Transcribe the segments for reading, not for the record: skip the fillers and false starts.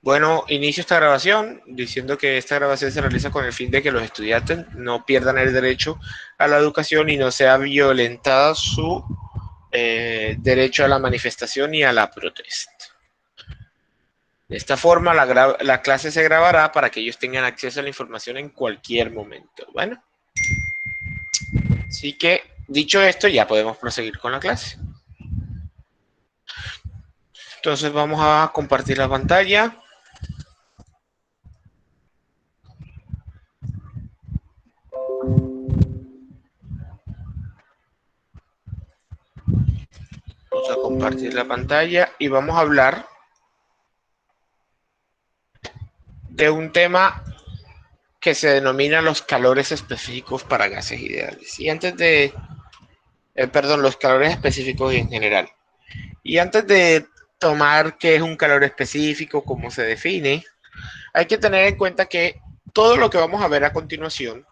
Bueno, inicio esta grabación diciendo que esta grabación se realiza con el fin de que los estudiantes no pierdan el derecho a la educación y no sea violentada su derecho a la manifestación y a la protesta. De esta forma, la clase se grabará para que ellos tengan acceso a la información en cualquier momento. Bueno, así que dicho esto, ya podemos proseguir con la clase. Entonces vamos a compartir la pantalla. Vamos a compartir la pantalla y vamos a hablar de un tema que se denomina los calores específicos para gases ideales. Y antes de, los calores específicos en general. Y antes de tomar qué es un calor específico, cómo se define, hay que tener en cuenta que todo lo que vamos a ver a continuación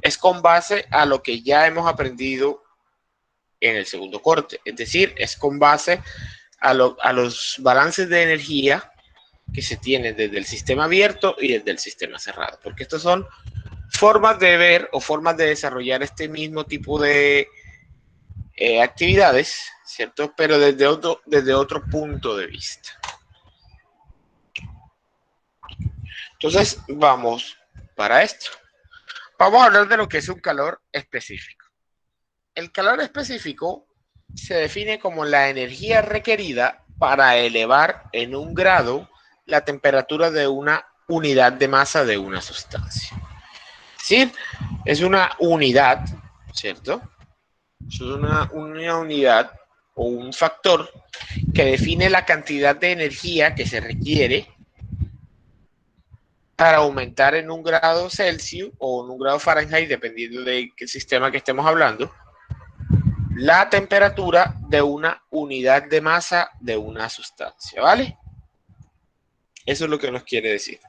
es con base a lo que ya hemos aprendido en el segundo corte. Es decir, es con base a los balances de energía que se tienen desde el sistema abierto y desde el sistema cerrado. Porque estos son formas de ver o formas de desarrollar este mismo tipo de actividades, ¿cierto? Pero desde otro punto de vista. Entonces, vamos para esto. Vamos a hablar de lo que es un calor específico. El calor específico se define como la energía requerida para elevar en 1 grado la temperatura de una unidad de masa de una sustancia. Sí, es una unidad, ¿cierto? Es una unidad o un factor que define la cantidad de energía que se requiere para aumentar en 1 grado Celsius o en 1 grado Fahrenheit, dependiendo de qué sistema que estemos hablando, la temperatura de una unidad de masa de una sustancia, ¿vale? Eso es lo que nos quiere decir.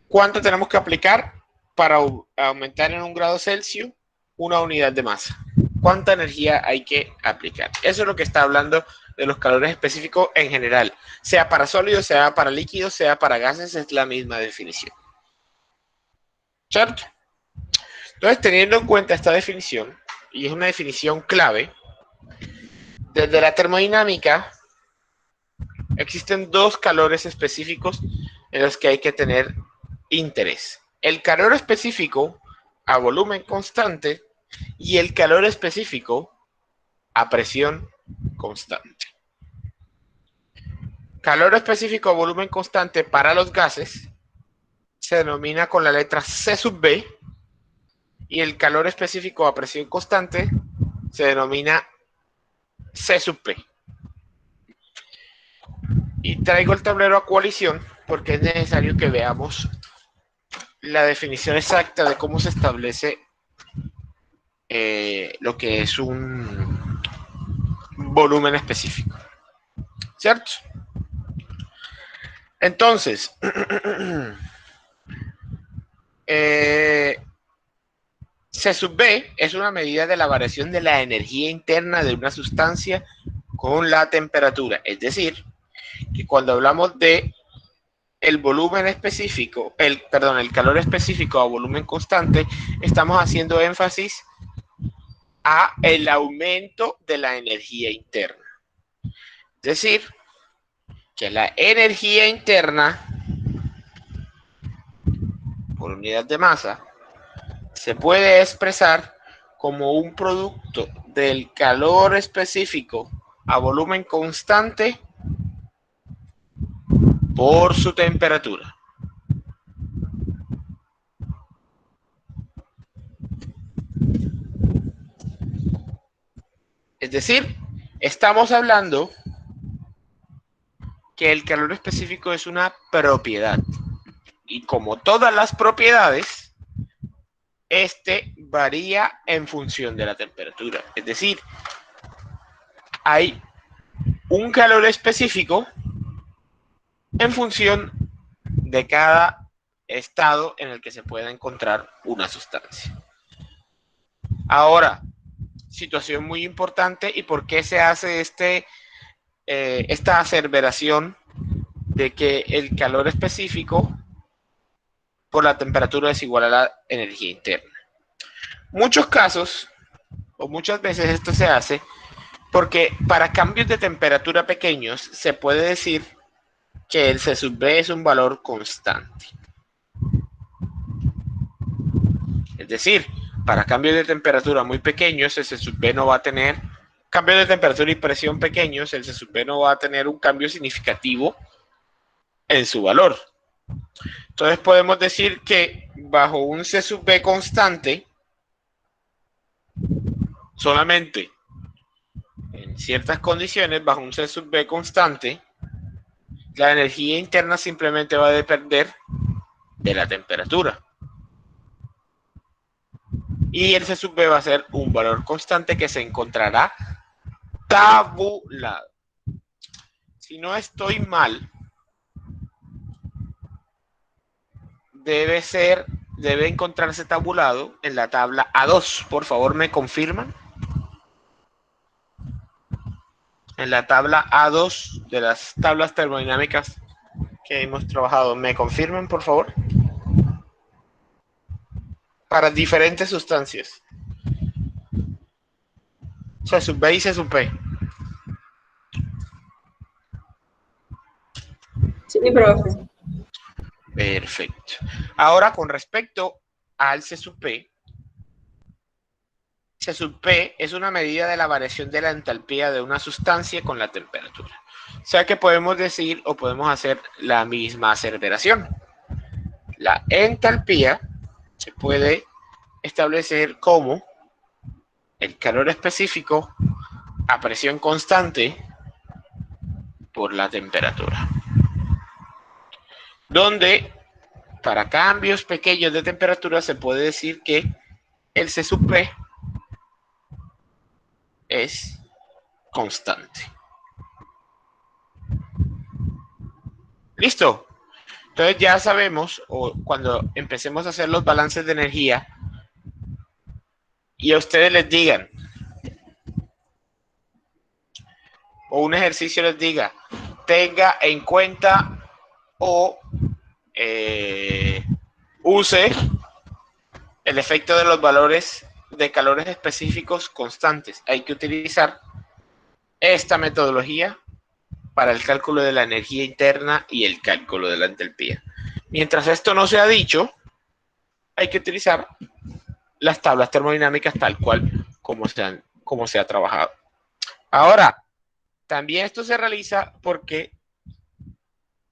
¿Cuánto tenemos que aplicar para aumentar en 1 grado Celsius una unidad de masa? ¿Cuánta energía hay que aplicar? Eso es lo que está hablando de los calores específicos en general. Sea para sólidos, sea para líquidos, sea para gases, es la misma definición. ¿Cierto? Entonces, teniendo en cuenta esta definición, y es una definición clave, desde la termodinámica existen 2 calores específicos en los que hay que tener interés. El calor específico a volumen constante y el calor específico a presión constante. Calor específico a volumen constante para los gases se denomina con la letra C sub B y el calor específico a presión constante se denomina C sub P. Y traigo el tablero a coalición porque es necesario que veamos la definición exacta de cómo se establece lo que es un volumen específico. ¿Cierto? Entonces, C sub B es una medida de la variación de la energía interna de una sustancia con la temperatura. Es decir, que cuando hablamos de el volumen específico, el calor específico a volumen constante, estamos haciendo énfasis a el aumento de la energía interna. Es decir, que la energía interna por unidad de masa se puede expresar como un producto del calor específico a volumen constante por su temperatura. Es decir, estamos hablando que el calor específico es una propiedad. Y como todas las propiedades, este varía en función de la temperatura. Es decir, hay un calor específico en función de cada estado en el que se pueda encontrar una sustancia. Ahora, situación muy importante y por qué se hace esta aseveración de que el calor específico por la temperatura es igual a la energía interna. Muchos casos, o muchas veces esto se hace porque para cambios de temperatura pequeños se puede decir que el C sub B es un valor constante. Es decir, para cambios de temperatura muy pequeños, el C sub B no va a tener cambios de temperatura y presión pequeños, el C sub B no va a tener un cambio significativo en su valor. Entonces podemos decir que bajo un C sub B constante, solamente en ciertas condiciones, bajo un C sub B constante, la energía interna simplemente va a depender de la temperatura. Y el C sub B va a ser un valor constante que se encontrará tabulado. Si no estoy mal, debe encontrarse tabulado en la tabla A2. Por favor, ¿me confirman? En la tabla A2 de las tablas termodinámicas que hemos trabajado, ¿me confirman, por favor? Para diferentes sustancias. C sub B y C sub P. Sí, profe. Perfecto. Ahora, con respecto al C sub P, C sub P es una medida de la variación de la entalpía de una sustancia con la temperatura. O sea que podemos decir o podemos hacer la misma aseveración. La entalpía se puede establecer como el calor específico a presión constante por la temperatura. Donde para cambios pequeños de temperatura se puede decir que el C sub P es constante. ¿Listo? Entonces ya sabemos, o cuando empecemos a hacer los balances de energía y a ustedes les digan, o un ejercicio les diga, tenga en cuenta o use el efecto de los valores de calores específicos constantes. Hay que utilizar esta metodología para el cálculo de la energía interna y el cálculo de la entalpía. Mientras esto no se ha dicho, hay que utilizar las tablas termodinámicas tal cual como se ha trabajado. Ahora, también esto se realiza porque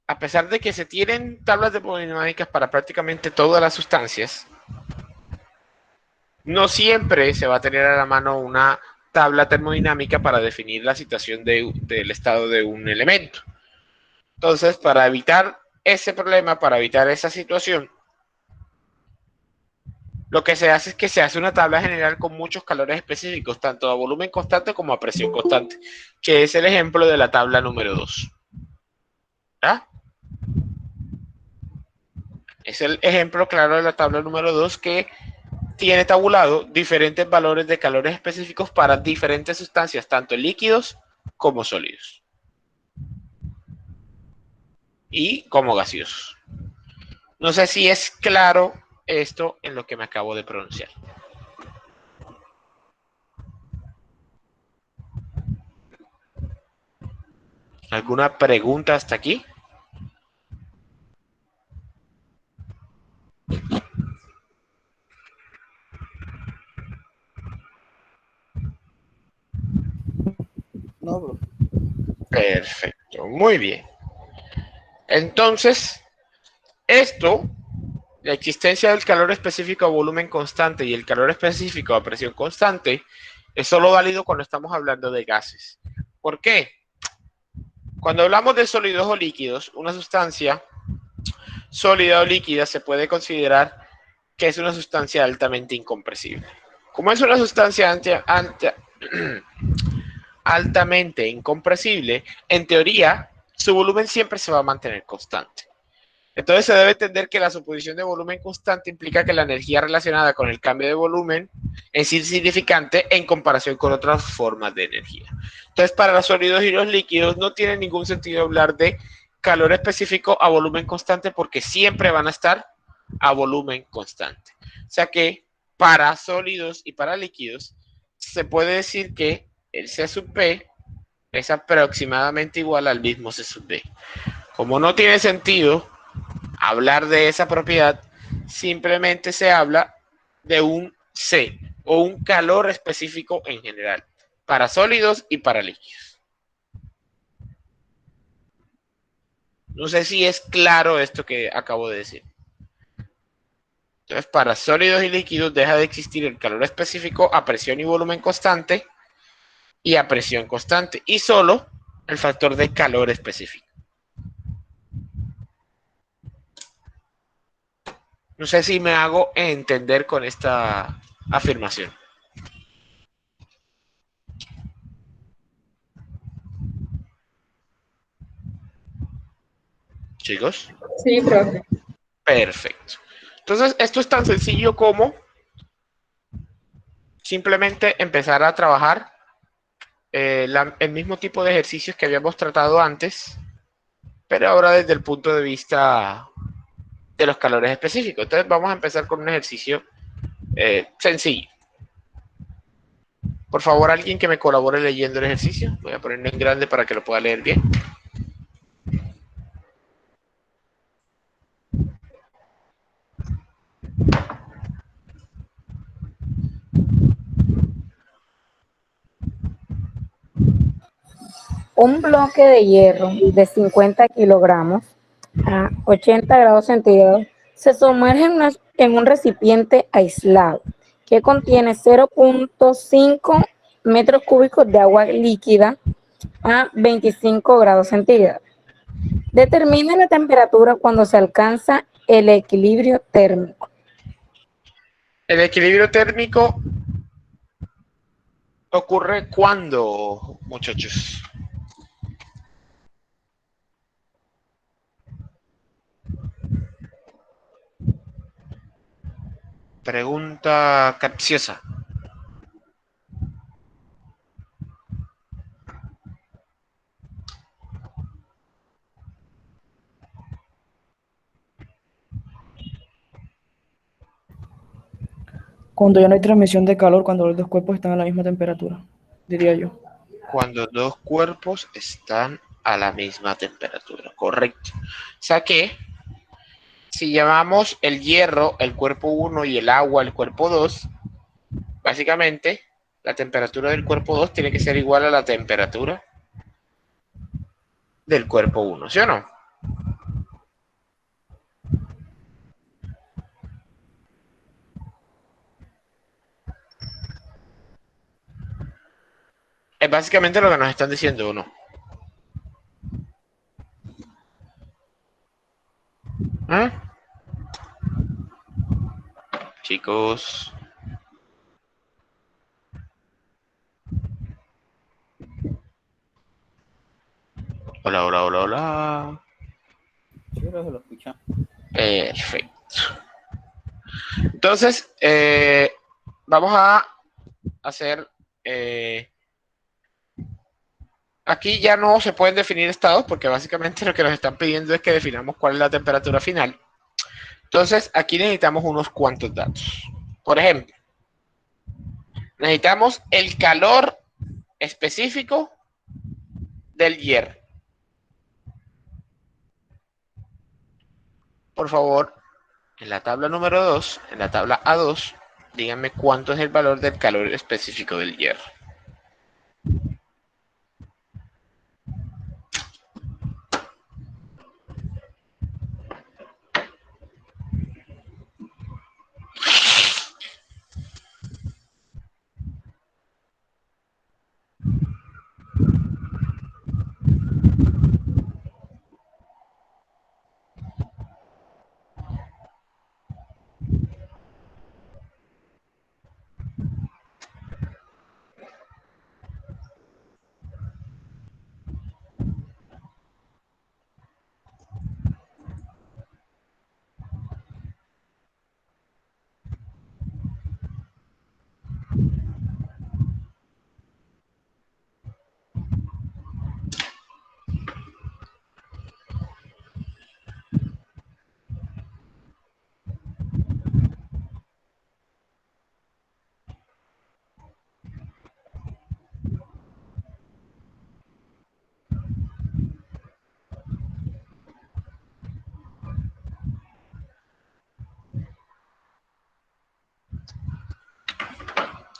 a pesar de que se tienen tablas termodinámicas para prácticamente todas las sustancias, no siempre se va a tener a la mano una tabla termodinámica para definir la situación del estado de un elemento. Entonces, para evitar ese problema, para evitar esa situación, lo que se hace es que se hace una tabla general con muchos calores específicos, tanto a volumen constante como a presión constante, que es el ejemplo de la tabla número 2. ¿Ah? Es el ejemplo claro de la tabla número 2 que tiene tabulado diferentes valores de calores específicos para diferentes sustancias, tanto líquidos como sólidos. Y como gaseosos. No sé si es claro esto en lo que me acabo de pronunciar. ¿Alguna pregunta hasta aquí? No, bro. Perfecto, muy bien. Entonces, esto, la existencia del calor específico a volumen constante y el calor específico a presión constante, es solo válido cuando estamos hablando de gases. ¿Por qué? Cuando hablamos de sólidos o líquidos, una sustancia sólida o líquida se puede considerar que es una sustancia altamente incompresible. Como es una sustancia altamente incompresible, en teoría, su volumen siempre se va a mantener constante. Entonces se debe entender que la suposición de volumen constante implica que la energía relacionada con el cambio de volumen es insignificante en comparación con otras formas de energía. Entonces, para los sólidos y los líquidos no tiene ningún sentido hablar de calor específico a volumen constante porque siempre van a estar a volumen constante. O sea que para sólidos y para líquidos se puede decir que el C sub P es aproximadamente igual al mismo C sub B. Como no tiene sentido hablar de esa propiedad, simplemente se habla de un C o un calor específico en general para sólidos y para líquidos. No sé si es claro esto que acabo de decir. Entonces, para sólidos y líquidos deja de existir el calor específico a presión y volumen constante y a presión constante y solo el factor de calor específico. No sé si me hago entender con esta afirmación. Chicos, Sí, profe. perfecto. Entonces, esto es tan sencillo como simplemente empezar a trabajar el mismo tipo de ejercicios que habíamos tratado antes, pero ahora desde el punto de vista de los calores específicos. Entonces, vamos a empezar con un ejercicio sencillo. Por favor, alguien que me colabore leyendo el ejercicio. Voy a ponerlo en grande para que lo pueda leer bien. Un bloque de hierro de 50 kilogramos a 80 grados centígrados se sumerge en un recipiente aislado que contiene 0.5 metros cúbicos de agua líquida a 25 grados centígrados. Determina la temperatura cuando se alcanza el equilibrio térmico. El equilibrio térmico ocurre cuando, muchachos. Pregunta capciosa. Cuando ya no hay transmisión de calor, cuando los dos cuerpos están a la misma temperatura, diría yo. Cuando dos cuerpos están a la misma temperatura, correcto. O sea que si llamamos el hierro el cuerpo 1 y el agua el cuerpo 2, básicamente la temperatura del cuerpo 2 tiene que ser igual a la temperatura del cuerpo 1, ¿sí o no? Es básicamente lo que nos están diciendo, ¿o no? ¿Eh? Chicos. Hola, hola, hola, hola. Sí, profe, lo escucha. Perfecto. Entonces, vamos a hacer... aquí ya no se pueden definir estados porque básicamente lo que nos están pidiendo es que definamos cuál es la temperatura final. Entonces, aquí necesitamos unos cuantos datos. Por ejemplo, necesitamos el calor específico del hierro. Por favor, en la tabla número 2, en la tabla A2, díganme cuánto es el valor del calor específico del hierro.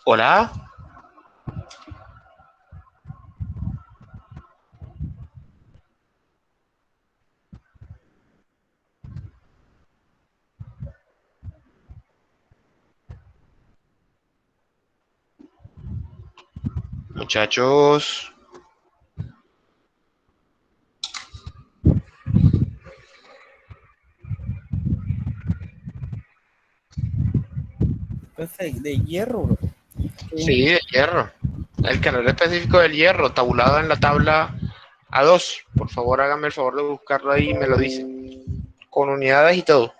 Hola. Muchachos. Entonces, de hierro, bro. Sí, de hierro. El calor específico del hierro, tabulado en la tabla A2. Por favor, háganme el favor de buscarlo ahí y me lo dicen. Con unidades y todo.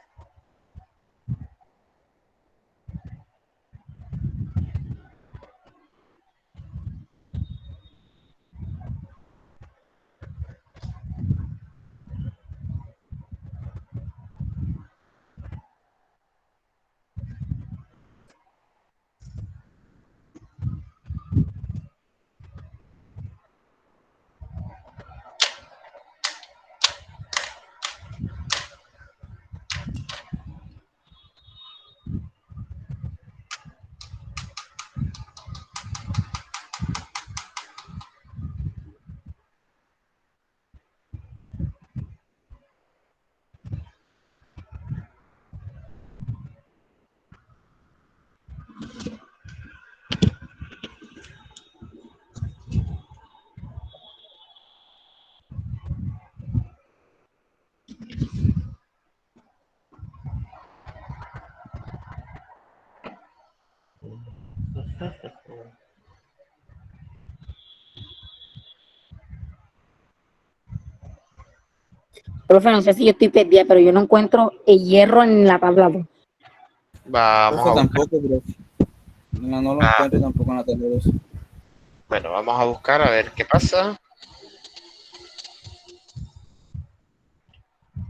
Profe, no sé si yo estoy perdida, pero yo no encuentro el hierro en la tabla 2. Vamos Profe, a buscar. tampoco, bro. No, no lo Ah, encuentro tampoco en la tabla 2. bueno, vamos a buscar a ver qué pasa.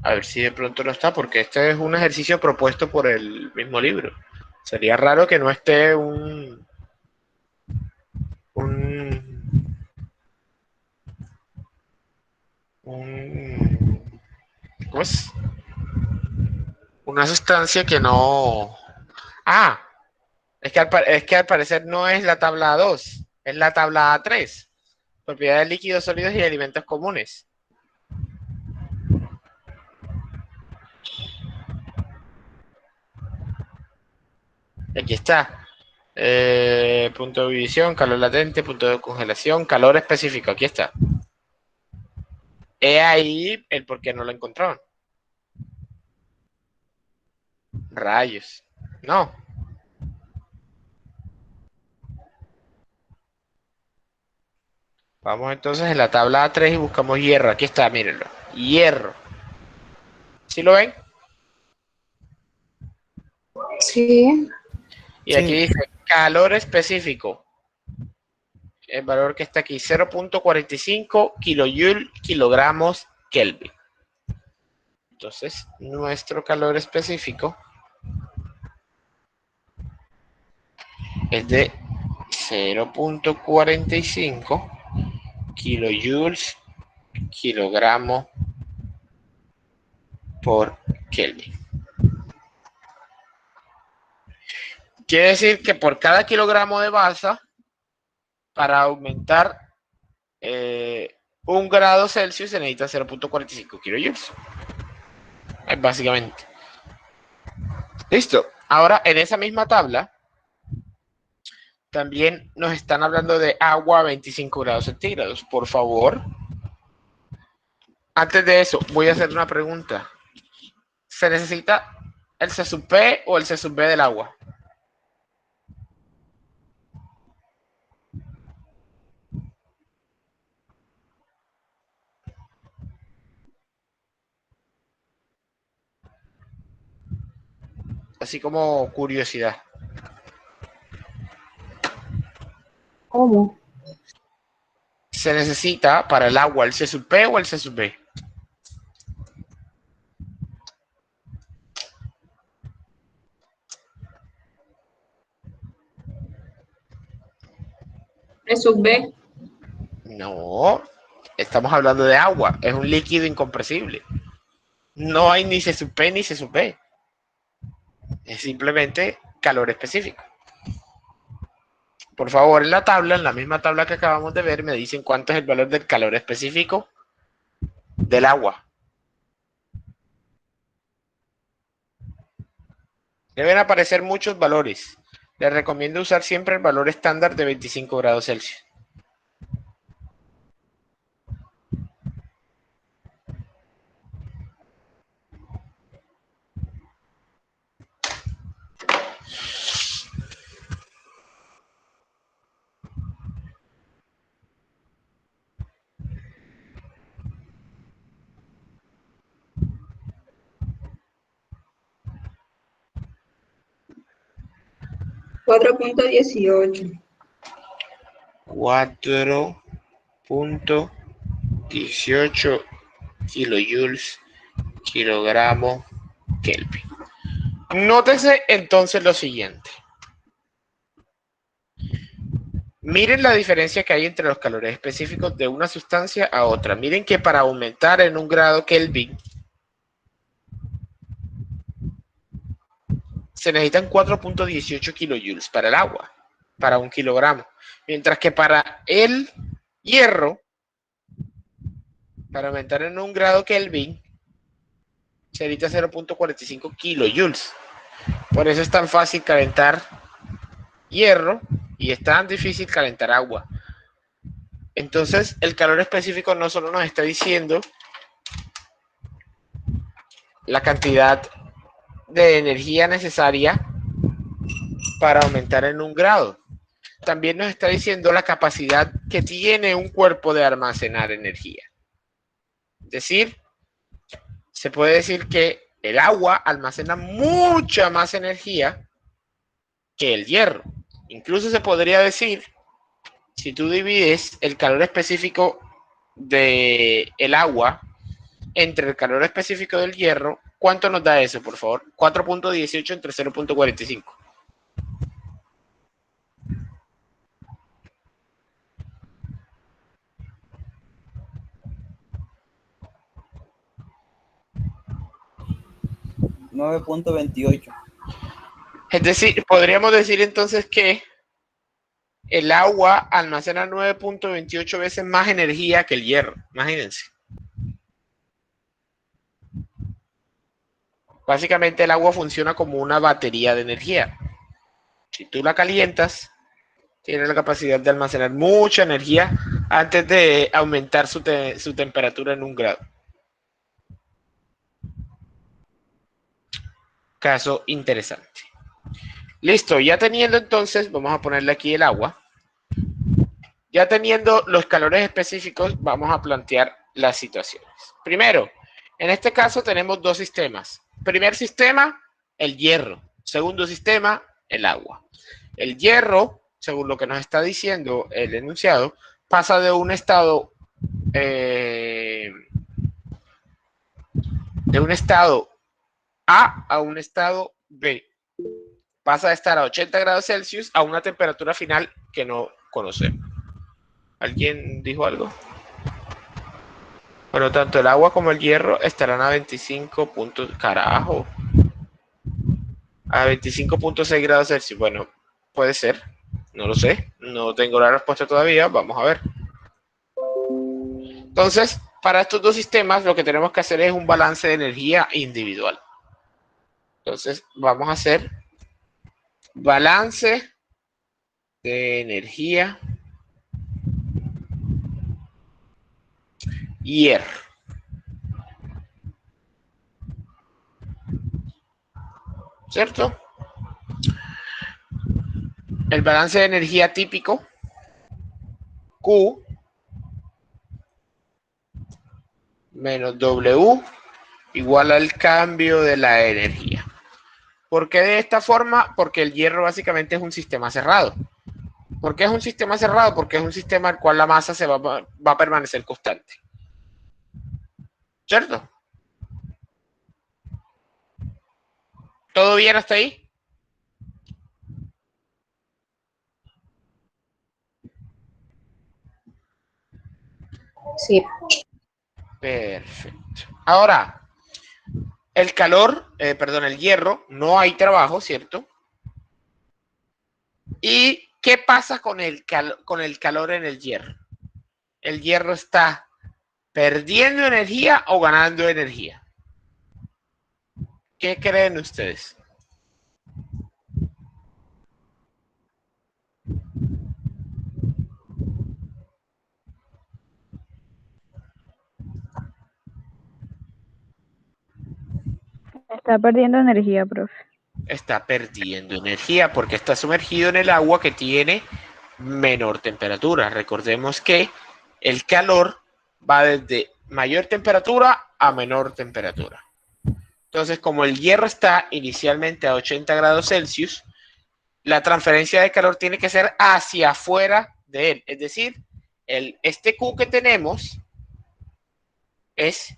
A ver si de pronto no está, porque este es un ejercicio propuesto por el mismo libro. Sería raro que no esté un, un ¿cómo es? Una sustancia que no. Ah, es que al parecer no es la tabla A2, es la tabla A3. Propiedades de líquidos, sólidos y alimentos comunes. Aquí está. Punto de ebullición, calor latente, punto de congelación, calor específico. Aquí está. He ahí el por qué no lo encontraron. Rayos. No. Vamos entonces en la tabla A3 y buscamos hierro. Aquí está, mírenlo. Hierro. ¿Sí lo ven? Sí, Y aquí Sí, dice calor específico. El valor que está aquí, 0.45 kilojoule kilogramos Kelvin. Entonces, nuestro calor específico es de 0.45 kilojoules kilogramo por Kelvin. Quiere decir que por cada kilogramo de masa, para aumentar 1 grado Celsius se necesita 0.45 kilojoules. Básicamente. Listo. Ahora, en esa misma tabla, también nos están hablando de agua a 25 grados centígrados. Por favor, antes de eso, voy a hacer una pregunta. ¿Se necesita el C sub P o el C sub B del agua? Así como curiosidad. ¿cómo? ¿Se necesita para el agua el C sub P o el C sub B? Es sub B. No, estamos hablando de agua. Es un líquido incompresible. No hay ni C sub P ni C sub B. Es simplemente calor específico. Por favor, en la tabla, en la misma tabla que acabamos de ver, me dicen cuánto es el valor del calor específico del agua. Deben aparecer muchos valores. Les recomiendo usar siempre el valor estándar de 25 grados Celsius. Cuatro punto 18. 4.18 kilojoules, kilogramo, Kelvin. Nótese entonces lo siguiente. Miren la diferencia que hay entre los calores específicos de una sustancia a otra. Miren que para aumentar en 1 grado Kelvin se necesitan 4.18 kilojoules para el agua, para 1 kilogramo. Mientras que para el hierro, para aumentar en 1 grado Kelvin, se necesita 0.45 kilojoules. Por eso es tan fácil calentar hierro y es tan difícil calentar agua. Entonces, el calor específico no solo nos está diciendo la cantidad de energía necesaria para aumentar en 1 grado, también nos está diciendo la capacidad que tiene un cuerpo de almacenar energía. Es decir, se puede decir que el agua almacena mucha más energía que el hierro. Incluso se podría decir, si tú divides el calor específico del agua entre el calor específico del hierro, ¿cuánto nos da eso, por favor? 4.18 entre 0.45. $9.28. Es decir, podríamos decir entonces que el agua almacena 9.28 veces más energía que el hierro. Imagínense. Básicamente el agua funciona como una batería de energía. Si tú la calientas, tiene la capacidad de almacenar mucha energía antes de aumentar su temperatura en 1 grado. Caso interesante. Listo, ya teniendo entonces, vamos a ponerle aquí el agua. Ya teniendo los calores específicos, vamos a plantear las situaciones. Primero, en este caso tenemos dos sistemas. Primer sistema, el hierro. Segundo sistema, el agua. El hierro, según lo que nos está diciendo el enunciado, pasa de un estado A a un estado B. Pasa de estar a 80 grados Celsius a una temperatura final que no conocemos. ¿Alguien dijo algo? Bueno, tanto el agua como el hierro estarán a 25 puntos. Carajo. A 25.6 grados Celsius. Bueno, puede ser. No lo sé. No tengo la respuesta todavía. Vamos a ver. Entonces, para estos dos sistemas, lo que tenemos que hacer es un balance de energía individual. Entonces, vamos a hacer balance de energía hierro. ¿Cierto? El balance de energía típico, Q menos W igual al cambio de la energía. ¿Por qué de esta forma? Porque el hierro básicamente es un sistema cerrado. ¿Por qué es un sistema cerrado? Porque es un sistema en el cual la masa va a permanecer constante. ¿Cierto? ¿Todo bien hasta ahí? Sí. Perfecto. Ahora, el hierro, no hay trabajo, ¿cierto? Y ¿qué pasa con el calor en el hierro? ¿El hierro está perdiendo energía o ganando energía? ¿Qué creen ustedes? Está perdiendo energía, profe. Está perdiendo energía porque está sumergido en el agua que tiene menor temperatura. Recordemos que el calor va desde mayor temperatura a menor temperatura. Entonces, como el hierro está inicialmente a 80 grados Celsius, la transferencia de calor tiene que ser hacia afuera de él. Es decir, este Q que tenemos es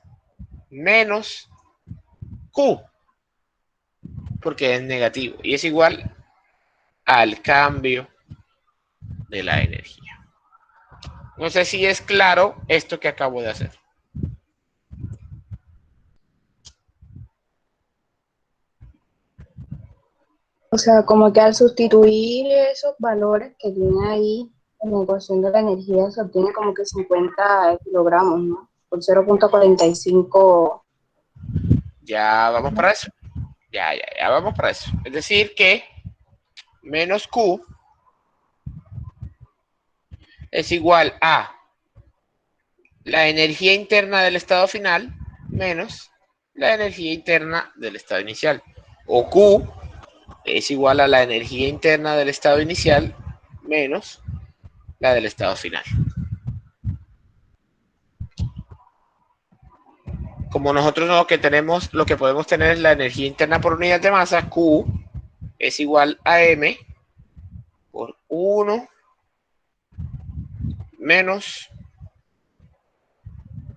menos Q, porque es negativo y es igual al cambio de la energía. No sé si es claro esto que acabo de hacer. O sea, como que al sustituir esos valores que tiene ahí en la ecuación de la energía, se obtiene como que 50 kilogramos, ¿no? Por 0,45. Ya vamos para eso. Ya vamos para eso. Es decir que menos Q es igual a la energía interna del estado final menos la energía interna del estado inicial. O Q es igual a la energía interna del estado inicial menos la del estado final. Como nosotros lo que tenemos, lo que podemos tener es la energía interna por unidad de masa, Q es igual a M por 1 menos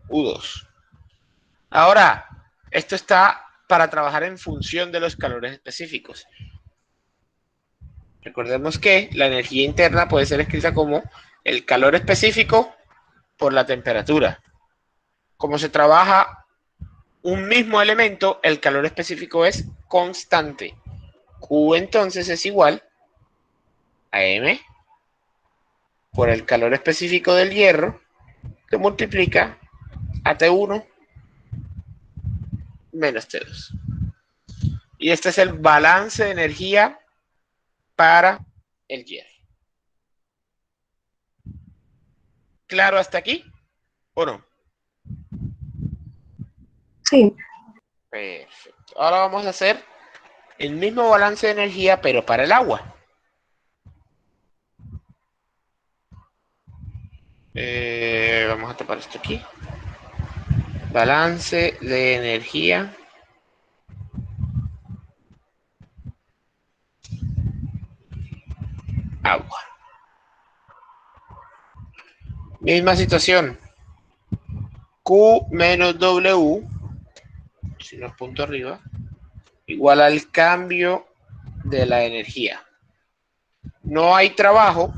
U2. Ahora, esto está para trabajar en función de los calores específicos. Recordemos que la energía interna puede ser escrita como el calor específico por la temperatura. Como se trabaja un mismo elemento, el calor específico es constante. Q entonces es igual a M por el calor específico del hierro que multiplica a T1 menos T2. Y este es el balance de energía para el hierro. ¿Claro hasta aquí o no? Sí. Perfecto. Ahora vamos a hacer el mismo balance de energía, pero para el agua. Vamos a tapar esto aquí. Balance de energía. Agua. Misma situación. Q menos W, si no es punto arriba, igual al cambio de la energía. No hay trabajo.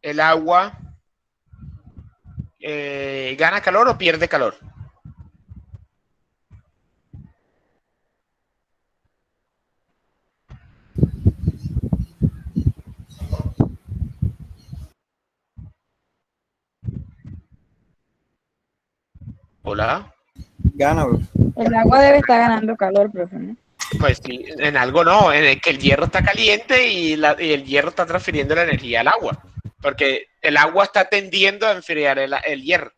El agua gana calor o pierde calor. Hola. Gana, bro. El agua debe estar ganando calor, profe, ¿no? Pues sí, en algo no, en el que el hierro está caliente y el hierro está transfiriendo la energía al agua, porque el agua está tendiendo a enfriar el hierro.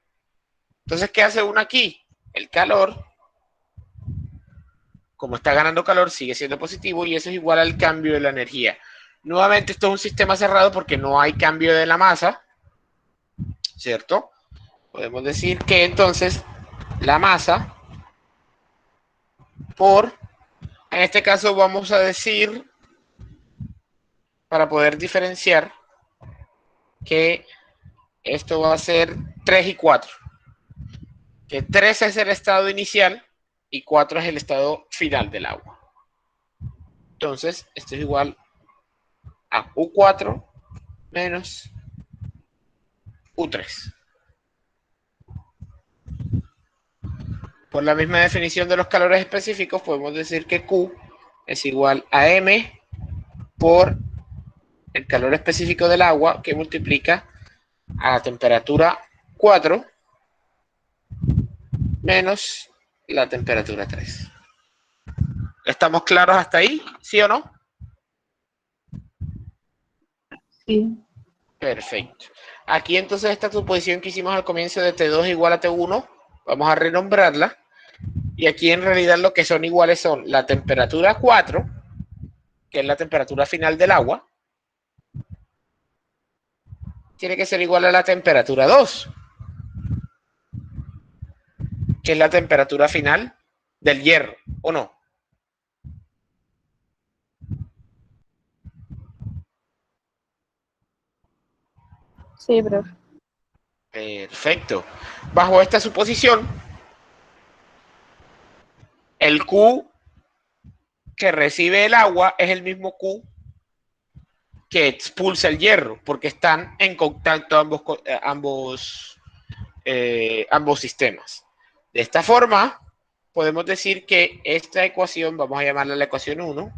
Entonces, ¿qué hace uno aquí? El calor, como está ganando calor, sigue siendo positivo y eso es igual al cambio de la energía. Nuevamente, esto es un sistema cerrado porque no hay cambio de la masa, ¿cierto? Podemos decir que entonces la masa en este caso vamos a decir, para poder diferenciar, que esto va a ser 3 y 4. Que 3 es el estado inicial y 4 es el estado final del agua. Entonces, esto es igual a U4 menos U3. Por la misma definición de los calores específicos, podemos decir que Q es igual a M por el calor específico del agua, que multiplica a la temperatura 4 menos la temperatura 3. ¿Estamos claros hasta ahí? ¿Sí o no? Sí. Perfecto. Aquí entonces esta suposición que hicimos al comienzo de T2 igual a T1, vamos a renombrarla. Y aquí en realidad lo que son iguales son la temperatura 4, que es la temperatura final del agua, tiene que ser igual a la temperatura 2, que es la temperatura final del hierro, ¿o no? Sí, profe. Perfecto. Bajo esta suposición, el Q que recibe el agua es el mismo Q que expulsa el hierro, porque están en contacto ambos sistemas. De esta forma, podemos decir que esta ecuación, vamos a llamarla la ecuación 1,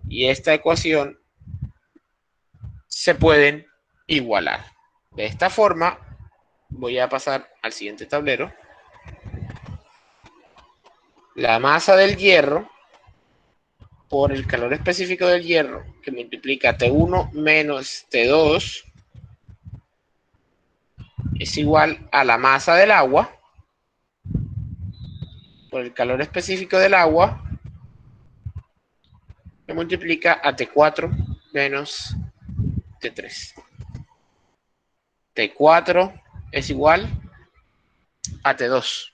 y esta ecuación se pueden igualar. De esta forma, voy a pasar al siguiente tablero. La masa del hierro por el calor específico del hierro, que multiplica T1 menos T2, es igual a la masa del agua por el calor específico del agua, que multiplica a T4 menos T3. T4 es igual a T2.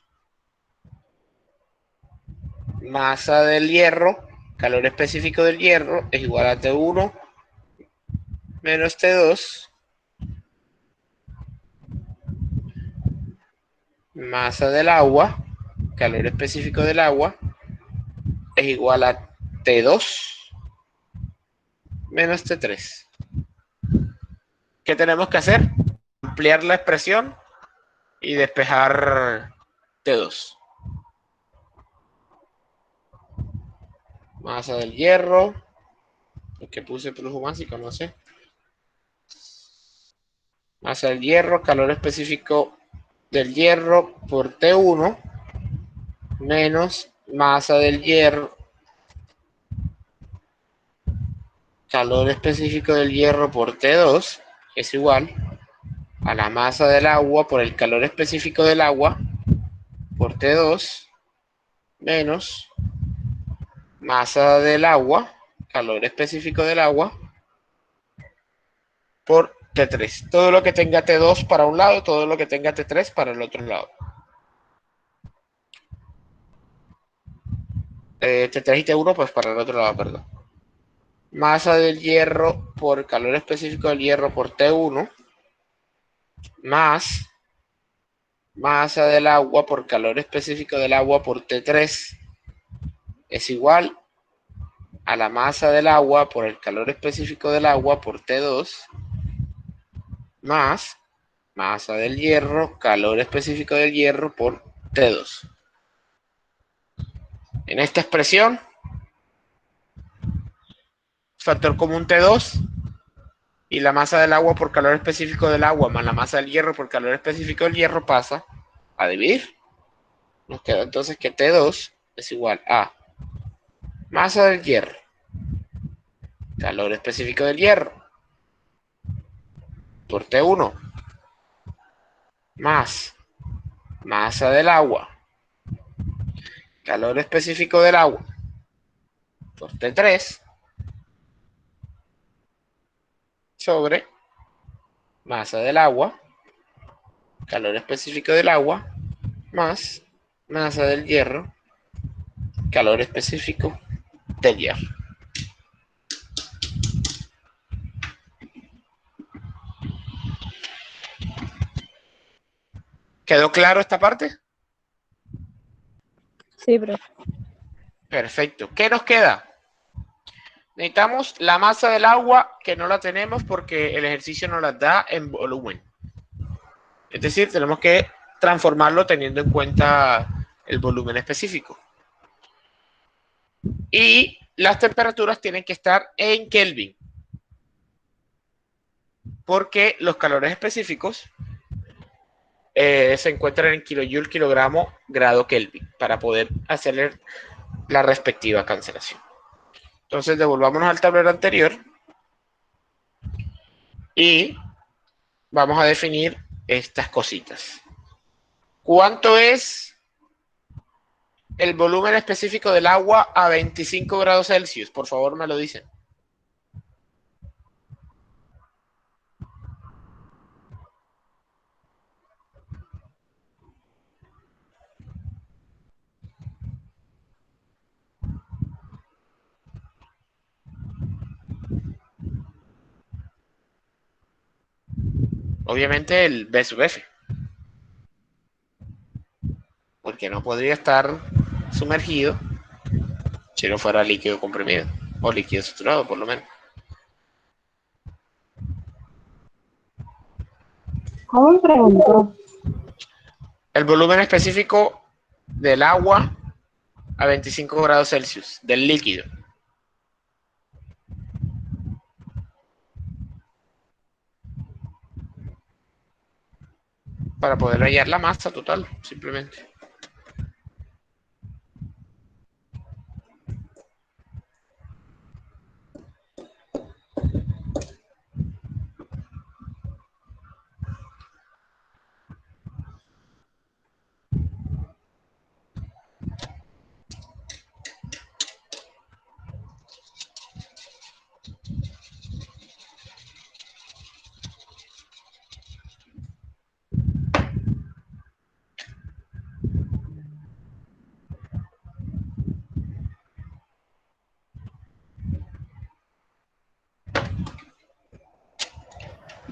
Masa del hierro, calor específico del hierro, es igual a T1 menos T2. Masa del agua, calor específico del agua, es igual a T2 menos T3. ¿Qué tenemos que hacer? Ampliar la expresión y despejar T2. Masa del hierro, que puse flujo másico, no sé. Masa del hierro, calor específico del hierro por T1 menos masa del hierro, calor específico del hierro por T2 es igual a la masa del agua por el calor específico del agua por T2 menos masa del agua, calor específico del agua por T3. Todo lo que tenga T2 para un lado, todo lo que tenga T3 para el otro lado. T3 y T1 pues para el otro lado, perdón. Masa del hierro por calor específico del hierro por T1 más masa del agua por calor específico del agua por T3 es igual a la masa del agua por el calor específico del agua por T2 más masa del hierro, calor específico del hierro por T2. En esta expresión, factor común T2 y la masa del agua por calor específico del agua más la masa del hierro por calor específico del hierro pasa a dividir. Nos queda entonces que T2 es igual a masa del hierro, calor específico del hierro por T1 más masa del agua, calor específico del agua por T3 sobre masa del agua, calor específico del agua más masa del hierro, calor específico del hierro. ¿Quedó claro esta parte? Sí, profe. Perfecto. ¿Qué nos queda? Necesitamos la masa del agua, que no la tenemos porque el ejercicio nos la da en volumen. Es decir, tenemos que transformarlo teniendo en cuenta el volumen específico. Y las temperaturas tienen que estar en Kelvin. porque los calores específicos se encuentran en kilojoule, kilogramo, grado Kelvin, para poder hacerle la respectiva cancelación. Entonces devolvámonos al tablero anterior y vamos a definir estas cositas. ¿Cuánto es el volumen específico del agua a 25 grados Celsius? Por favor, me lo dicen. Obviamente el B sub F, porque no podría estar sumergido si no fuera líquido comprimido, o líquido saturado por lo menos. ¿Cómo me preguntó? El volumen específico del agua a 25 grados Celsius, del líquido. Para poder hallar la masa total, simplemente.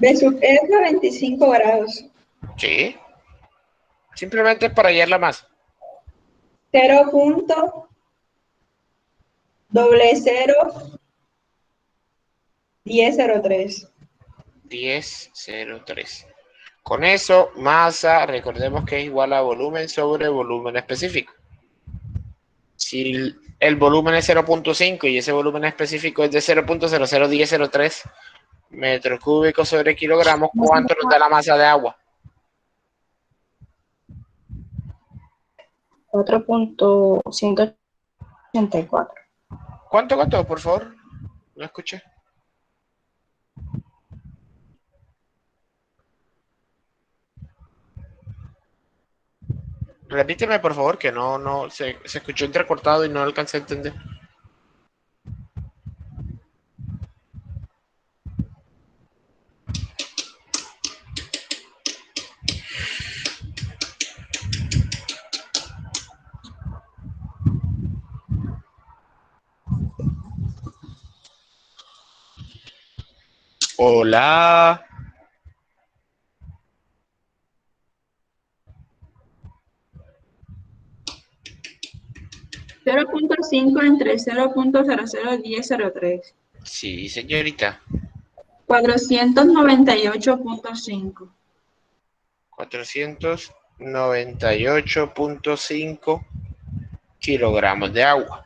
B sub F a 25 grados. Sí. Simplemente para hallar la masa. 0.001003. 10,03. Con eso, masa, recordemos que es igual a volumen sobre volumen específico. Si el volumen es 0.5 y ese volumen específico es de 0.001003 metros cúbicos sobre kilogramos, ¿cuánto nos da la masa de agua? 4.184. ¿Cuánto, por favor? No escuché. Repíteme, por favor, que no se escuchó entrecortado y no alcancé a entender. Hola. 0.5 entre 0.001003. Sí, señorita. 498.5. 498.5 kilogramos de agua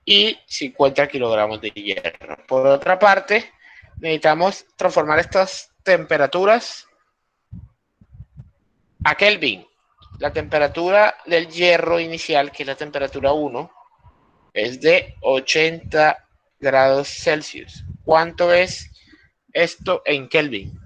y 50 kilogramos de hierro. Por otra parte, necesitamos transformar estas temperaturas a Kelvin. La temperatura del hierro inicial, que es la temperatura 1, es de 80 grados Celsius. ¿Cuánto es esto en Kelvin?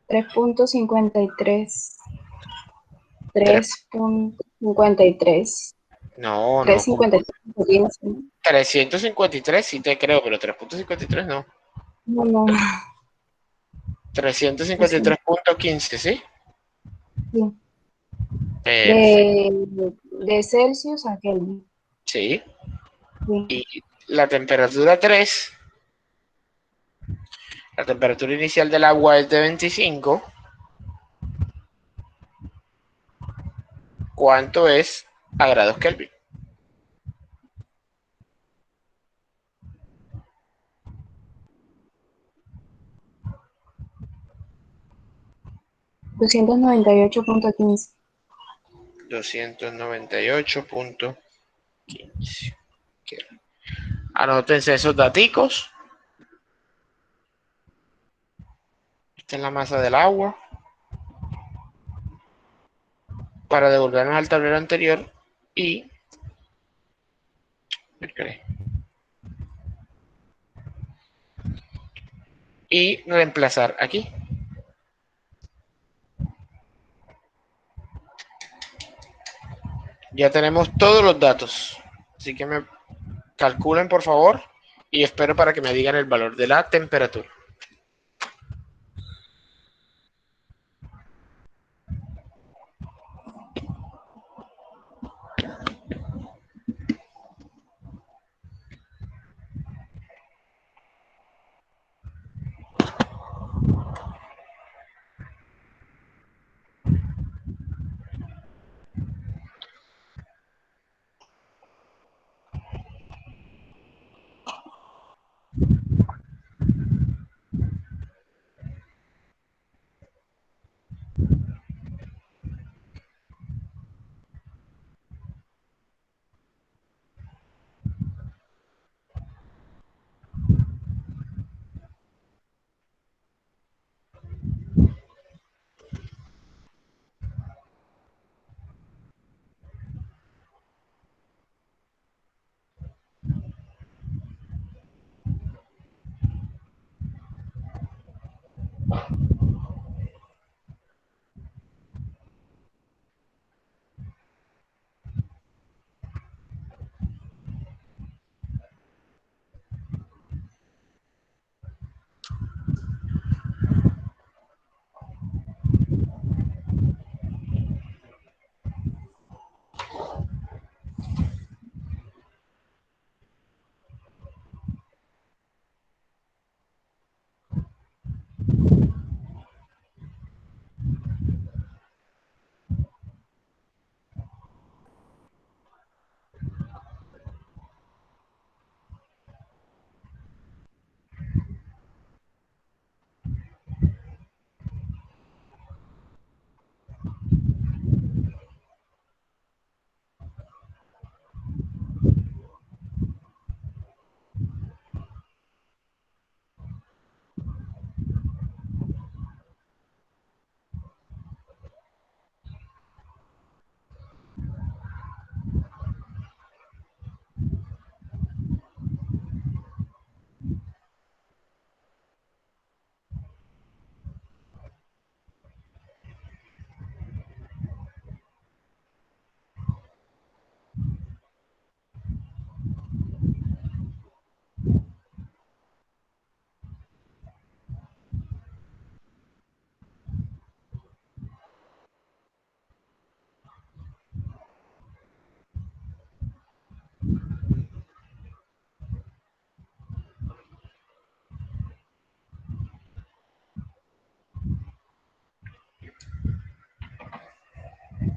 Tres punto cincuenta y tres. 3.53. No, como 3.53. 353 sí te creo, pero 3.53 no. No, no. 353.15, ¿sí? Sí. Perfecto. De Celsius a Kelvin. Sí. Sí. Y la temperatura 3, la temperatura inicial del agua es de 25. ¿Cuánto es a grados Kelvin? 298.15. 298.15. Anótense esos daticos. Esta es la masa del agua. Para devolvernos al tablero anterior y reemplazar aquí. Ya tenemos todos los datos. Así que me calculen, por favor, y espero para que me digan el valor de la temperatura.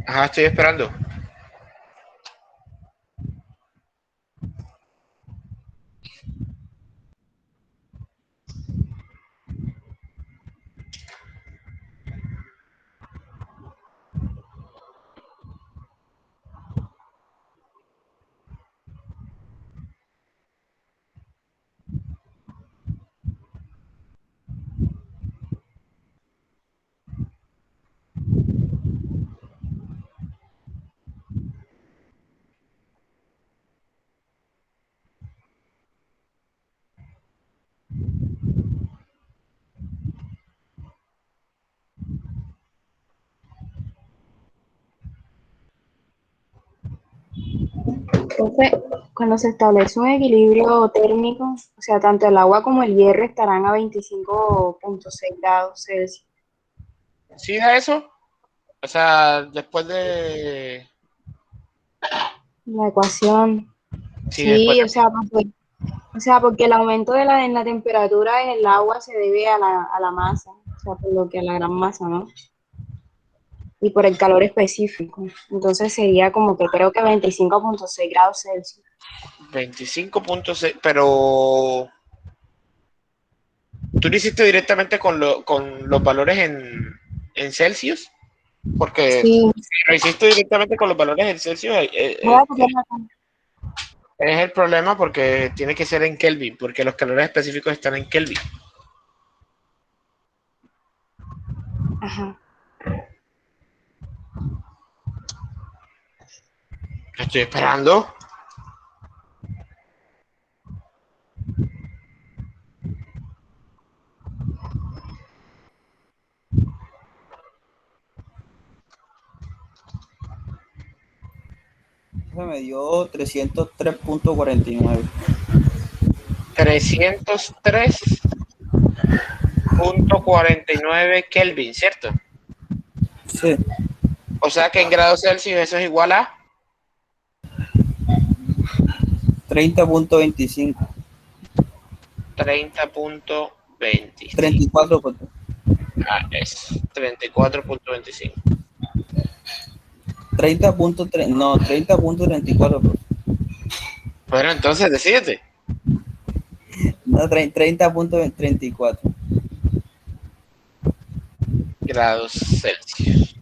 Ajá, estoy esperando. Entonces, cuando se establece un equilibrio térmico, o sea, tanto el agua como el hierro estarán a 25.6 grados Celsius. ¿Sí da eso? O sea, después de... La ecuación, Sí, después sí, de... porque el aumento en la temperatura en el agua se debe a la masa, o sea, por lo que a la gran masa, ¿no? Y por el calor específico. Entonces sería como que creo que 25.6 grados Celsius. 25.6, pero tú lo hiciste directamente con los valores en Celsius, porque Sí, si lo hiciste directamente con los valores en Celsius, voy a copiarlo acá. es el problema porque tiene que ser en Kelvin, porque los calores específicos están en Kelvin. Ajá. Estoy esperando. Me dio 303.49. 303.49 Kelvin, ¿cierto? Sí, O sea que en grados Celsius eso es igual a 30.25. 30.25. 34. Es 34.25. 30.3, no, 30.34. Bueno, entonces decídete. No, 30.34. Grados Celsius.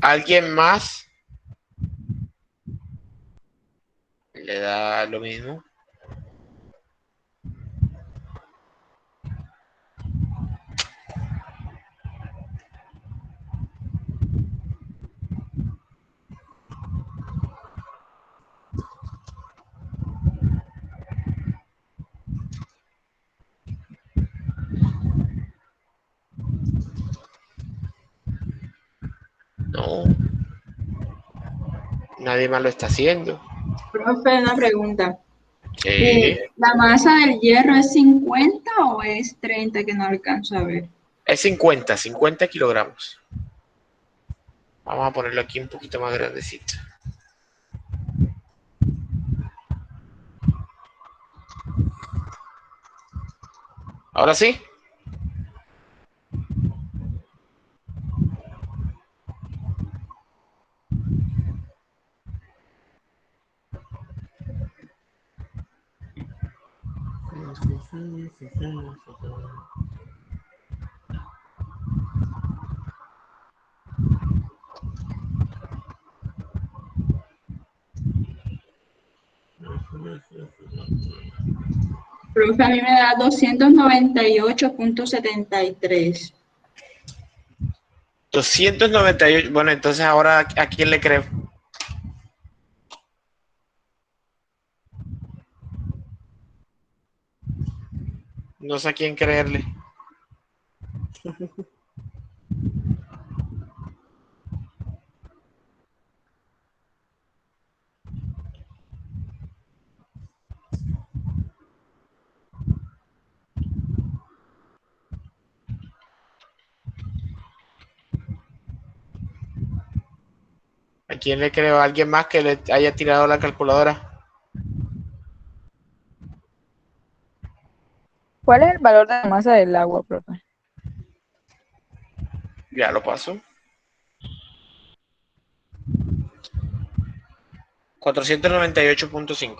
¿Alguien más le da lo mismo? No, nadie más lo está haciendo. Profe, una pregunta. Sí, ¿La masa del hierro es 50 o es 30 que no alcanzo a ver? es 50 kilogramos. Vamos a ponerlo aquí un poquito más grandecito. Ahora sí. Profe, a mí me da 298.73. 298. Bueno, entonces ahora ¿a quién le creo? No sé a quién creerle. ¿A quién le creo? ¿A alguien más que le haya tirado la calculadora? ¿Cuál es el valor de la masa del agua, profe? Ya lo paso. 498.5.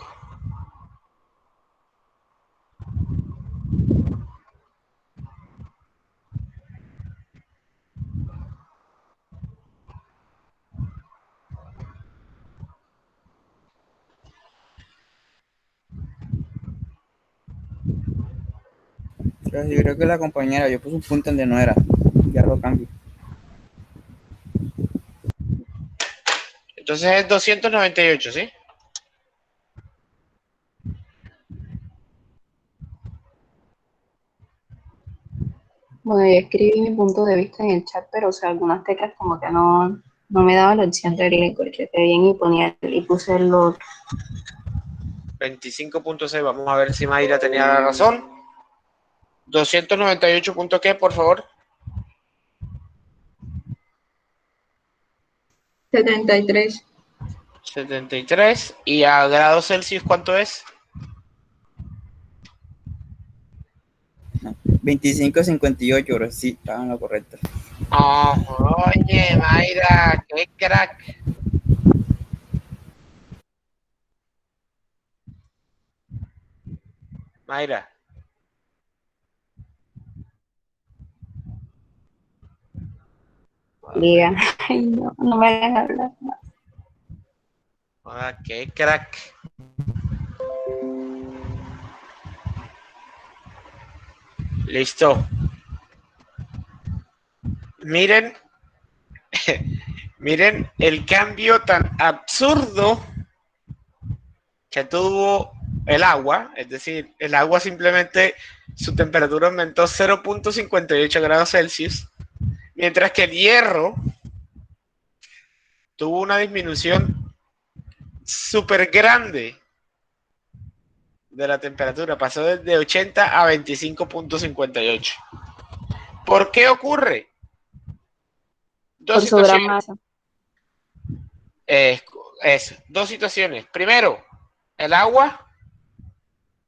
Yo creo que la compañera, yo puse un punto donde no era. Ya lo cambio. Entonces es 298, ¿sí? Bueno, yo escribí mi punto de vista en el chat, pero o sea, algunas teclas como que no me daba la opción de abrir el corchete bien y y puse el otro. 25.6. Vamos a ver si Mayra tenía la razón. 298 punto qué, por favor. 73. 73. ¿Y a grados Celsius cuánto es? 25.58, pero sí, estaba en lo correcto. Oh, oye, Mayra, qué crack. Mayra. Diga. Ay, no, no me hagan hablar. Ah, qué crack. Listo. Miren, miren el cambio tan absurdo que tuvo el agua, es decir, el agua simplemente su temperatura aumentó 0.58 grados Celsius, mientras que el hierro tuvo una disminución súper grande de la temperatura, pasó desde 80 a 25.58. ¿Por qué ocurre? Dos Por su gran situaciones. masa. Dos situaciones. Primero, el agua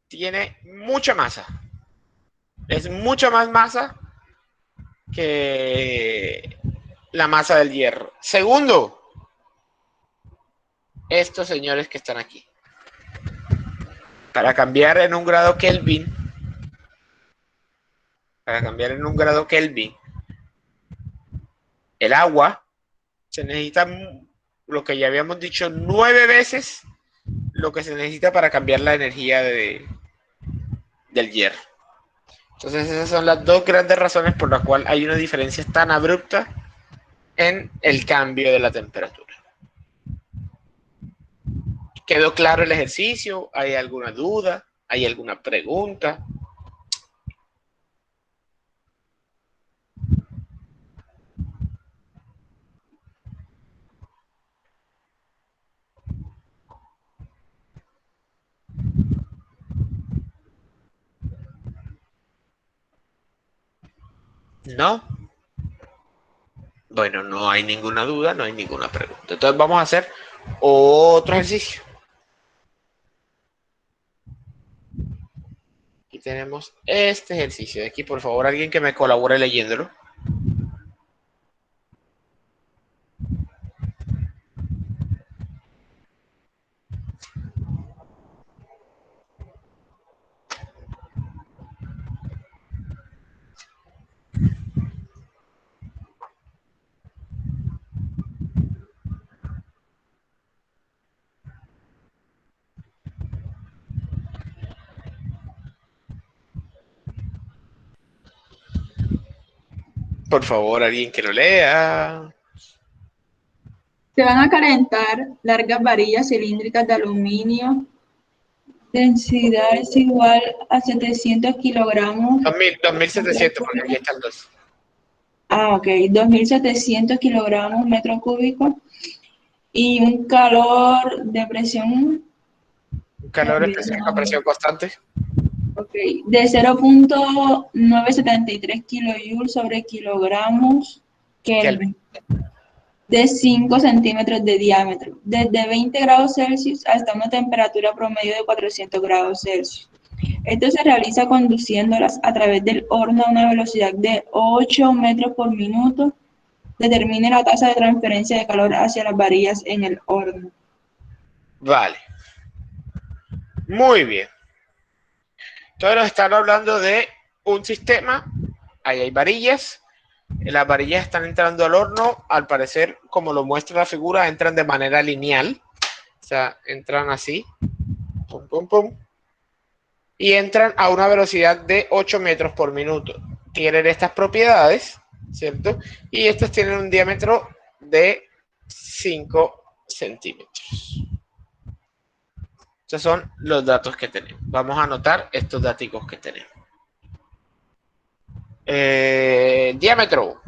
tiene mucha masa. Es mucha más masa que la masa del hierro. Segundo, estos señores que están aquí. Para cambiar en un grado Kelvin, el agua se necesita lo que ya habíamos dicho 9 veces lo que se necesita para cambiar la energía del hierro. Entonces esas son las dos grandes razones por las cuales hay una diferencia tan abrupta en el cambio de la temperatura. ¿Quedó claro el ejercicio? ¿Hay alguna duda? ¿Hay alguna pregunta? ¿No? Bueno, no hay ninguna duda, no hay ninguna pregunta. Entonces vamos a hacer otro ejercicio. Aquí tenemos este ejercicio de aquí. Por favor, alguien que me colabore leyéndolo. Por favor, alguien que lo lea. Se van a calentar largas varillas cilíndricas de aluminio. Densidad es igual a 700 kilogramos. 2700, porque aquí están dos. Ok, 2700 kilogramos metro cúbico. Y un calor de presión. Un calor específico a presión constante. Ok, de 0.973 kilojoules sobre kilogramos Kelvin, de 5 centímetros de diámetro, desde 20 grados Celsius hasta una temperatura promedio de 400 grados Celsius. Esto se realiza conduciéndolas a través del horno a una velocidad de 8 metros por minuto. Determine la tasa de transferencia de calor hacia las varillas en el horno. Vale. Muy bien. Entonces nos están hablando de un sistema. Ahí hay varillas. Las varillas están entrando al horno. Al parecer, como lo muestra la figura, entran de manera lineal. O sea, entran así. Pum, pum, pum. Y entran a una velocidad de 8 metros por minuto. Tienen estas propiedades, ¿cierto? Y estas tienen un diámetro de 5 centímetros. Estos son los datos que tenemos. Vamos a anotar estos datos que tenemos. Diámetro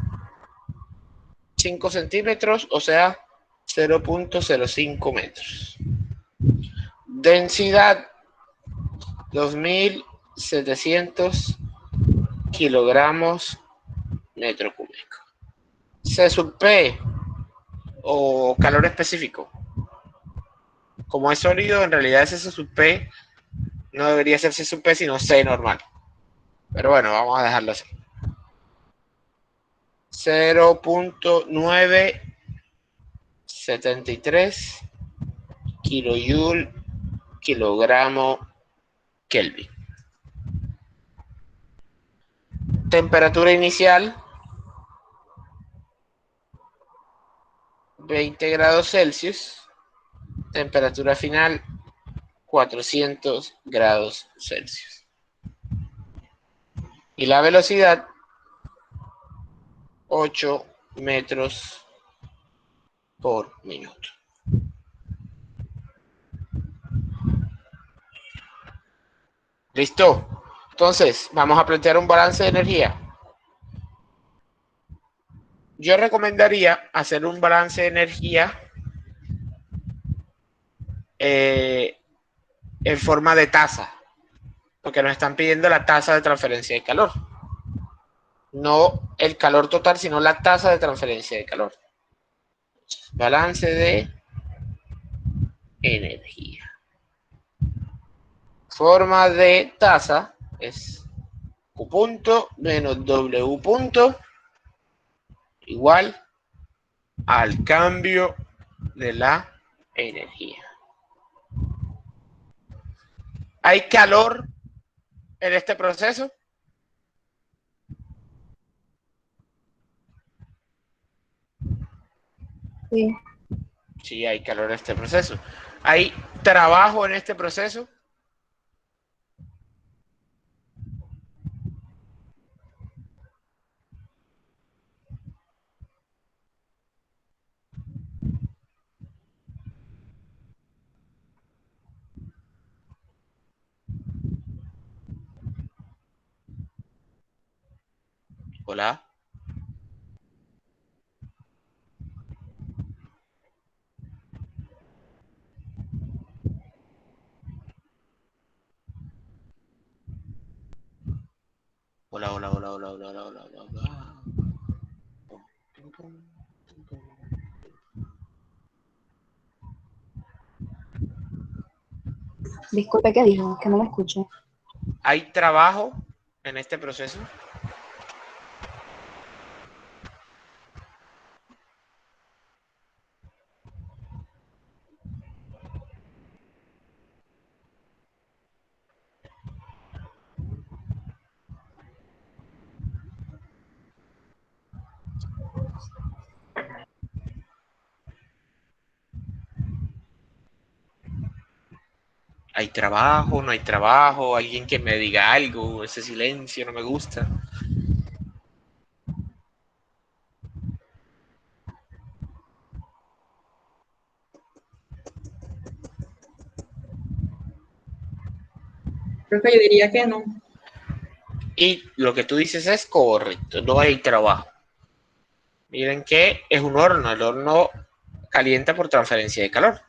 5 centímetros, o sea 0.05 metros. Densidad 2700 kilogramos metro cúbico. C sub P o calor específico. Como es sólido, en realidad ese C sub P no debería ser C sub P, sino C normal. Pero bueno, vamos a dejarlo así. 0.973 kilojoule kilogramo Kelvin. Temperatura inicial 20 grados Celsius, temperatura final 400 grados Celsius. Y la velocidad 8 metros por minuto. ¿Listo? Entonces, vamos a plantear un balance de energía. Yo recomendaría hacer un balance de energía en forma de tasa, porque nos están pidiendo la tasa de transferencia de calor. No el calor total, sino la tasa de transferencia de calor. Balance de energía. Forma de tasa es Q punto menos W punto igual al cambio de la energía. ¿Hay calor en este proceso? Sí. Sí, hay calor en este proceso. ¿Hay trabajo en este proceso? Hola. Hola, hola, hola, hola, hola, hola, hola, hola, hola. Disculpe, ¿qué dijo? Que no lo escuché. ¿Hay trabajo en este proceso? ¿Hay trabajo? ¿No hay trabajo? ¿Alguien que me diga algo? Ese silencio no me gusta. Profe, yo diría que no. Y lo que tú dices es correcto, no hay trabajo. Miren que es un horno, el horno calienta por transferencia de calor.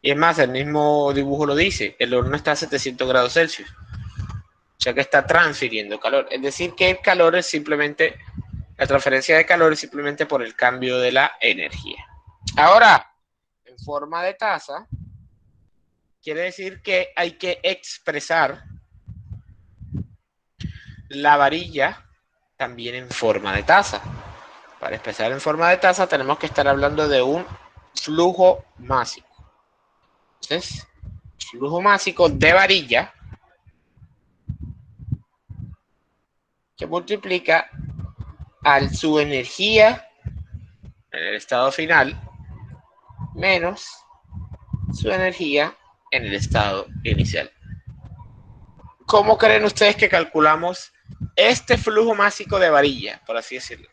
Y es más, el mismo dibujo lo dice, el horno está a 700 grados Celsius, o sea que está transfiriendo calor. Es decir, que el calor es simplemente, la transferencia de calor es simplemente por el cambio de la energía. Ahora, en forma de tasa, quiere decir que hay que expresar la varilla también en forma de tasa. Para expresar en forma de tasa tenemos que estar hablando de un flujo másico. Entonces, flujo másico de varilla que multiplica al su energía en el estado final menos su energía en el estado inicial. ¿Cómo creen ustedes que calculamos este flujo másico de varilla, por así decirlo?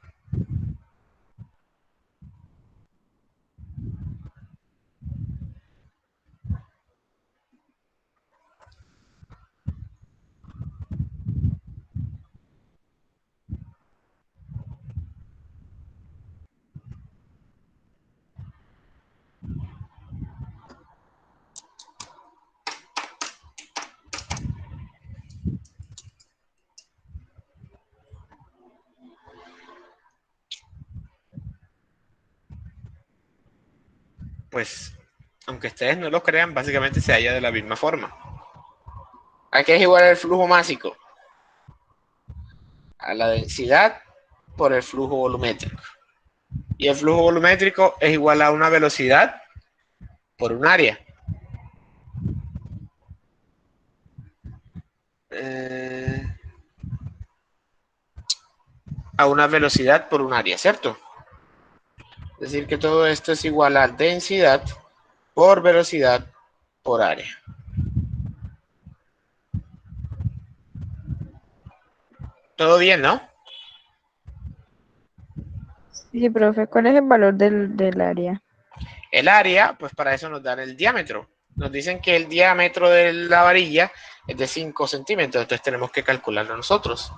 Pues, aunque ustedes no lo crean, básicamente se halla de la misma forma. ¿A qué es igual el flujo másico? A la densidad por el flujo volumétrico. Y el flujo volumétrico es igual a una velocidad por un área. A una velocidad por un área, ¿cierto? Es decir, que todo esto es igual a densidad por velocidad por área. ¿Todo bien, no? Sí, profe, ¿cuál es el valor del área? El área, pues para eso nos dan el diámetro. Nos dicen que el diámetro de la varilla es de 5 centímetros, entonces tenemos que calcularlo nosotros.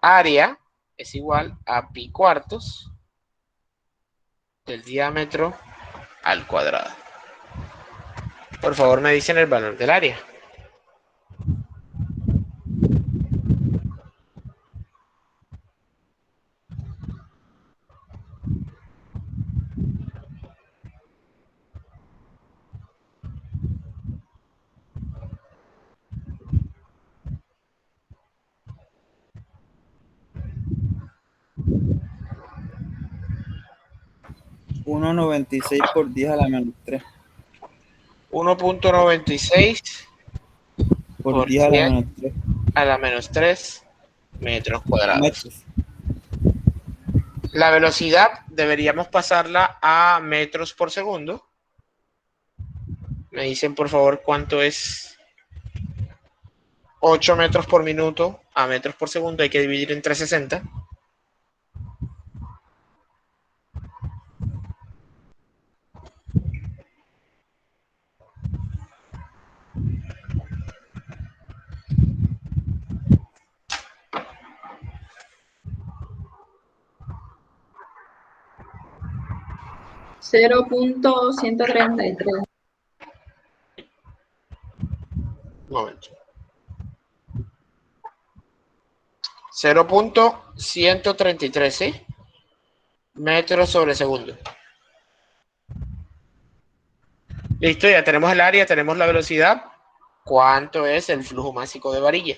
Área es igual a pi cuartos del diámetro al cuadrado. Por favor, me dicen el valor del área. Uno 96 por 10 a la menos 3. 1.96 Por por 10 a la 10 menos 3 a la menos 3 metros cuadrados. metros. La velocidad deberíamos pasarla a metros por segundo. Me dicen por favor cuánto es 8 metros por minuto a metros por segundo. Hay que dividir entre 60. Cero punto ciento treinta y tres. Un momento. 0.133, ¿sí? Metros sobre segundo. Listo, ya tenemos el área, tenemos la velocidad. ¿Cuánto es el flujo másico de varilla?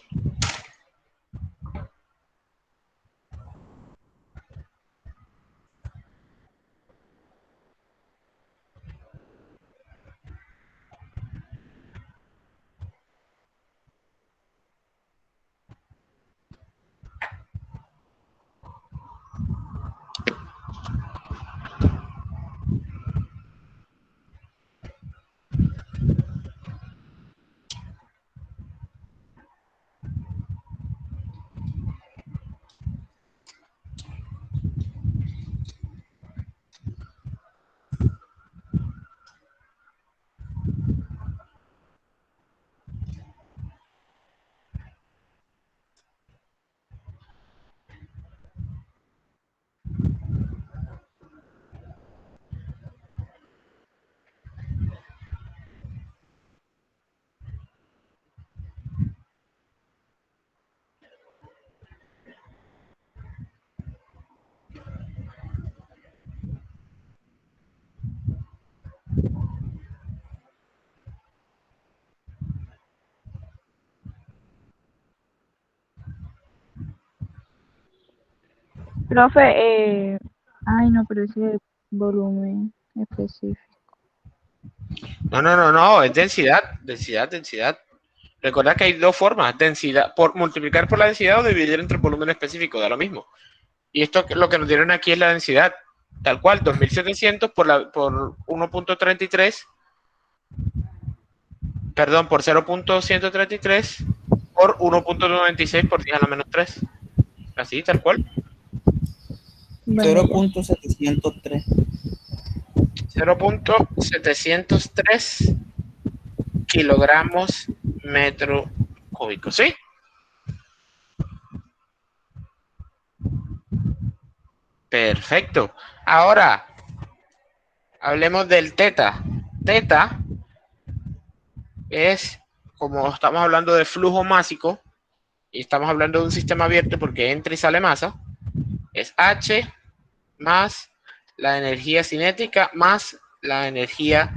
Profe, ay no, pero ese volumen específico. No, es densidad. Recuerda que hay dos formas, densidad, por multiplicar por la densidad o dividir entre el volumen específico, da lo mismo. Y esto lo que nos dieron aquí es la densidad, tal cual, 2700 por 1.33, perdón, por 0.133 por 1.96 por 10 a la menos 3. Así, tal cual. Bueno, 0.703. 0.703 kilogramos metro cúbico, ¿sí? Perfecto. Ahora, hablemos del teta. Teta es, como estamos hablando de flujo másico, y estamos hablando de un sistema abierto porque entra y sale masa, es H más la energía cinética más la energía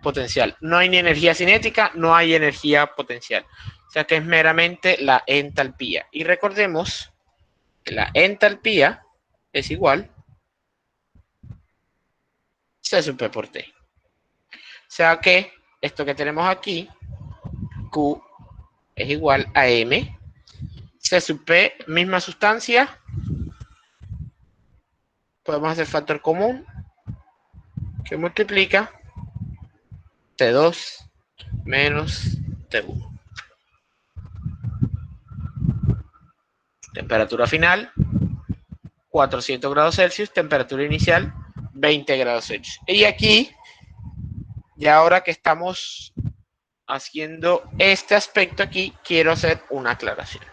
potencial. No hay ni energía cinética, no hay energía potencial. O sea que es meramente la entalpía. Y recordemos que la entalpía es igual C sub P por T. O sea que esto que tenemos aquí, Q, es igual a M. C sub P, misma sustancia. Podemos hacer factor común. que multiplica T2 menos T1. Temperatura final, 400 grados Celsius. Temperatura inicial, 20 grados Celsius. Y aquí, ya ahora que estamos haciendo este aspecto aquí, quiero hacer una aclaración.